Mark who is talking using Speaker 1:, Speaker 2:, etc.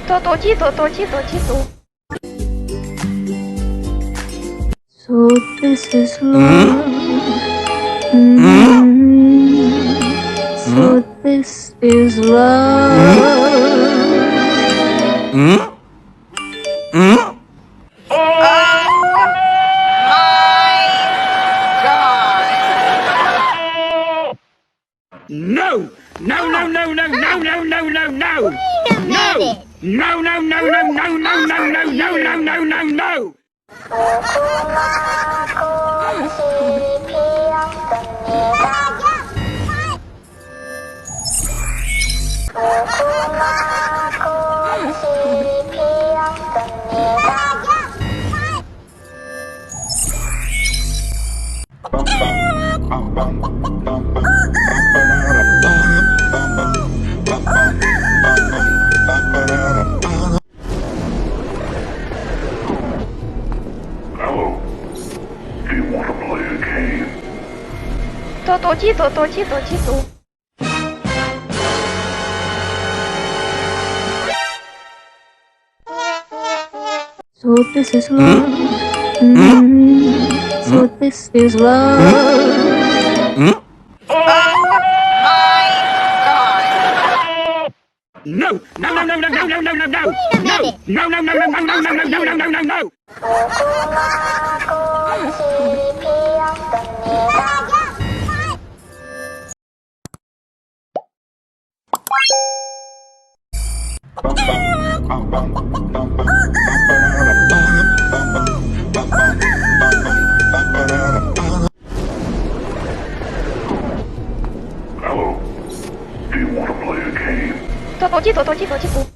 Speaker 1: 多多几多多几多几多。
Speaker 2: So this is love. So this is love.
Speaker 3: No! No, no, no, no, no, no, no, no, no!
Speaker 4: Wait a minute.
Speaker 3: No, no, no, no, no, no, no, no, no, no, no, no, no!
Speaker 5: Hello. Do you want to play a game?
Speaker 1: 多多几多多几多几多。
Speaker 2: So this is love. So this is love.
Speaker 3: No! No, no, no, no, no, no, no, no, no!
Speaker 4: Wait a minute.
Speaker 3: No, no, no, no, no, no, no, no, no, no, no, no!
Speaker 5: Hello. Do you want to play a game?
Speaker 1: 多多几多多几多几多。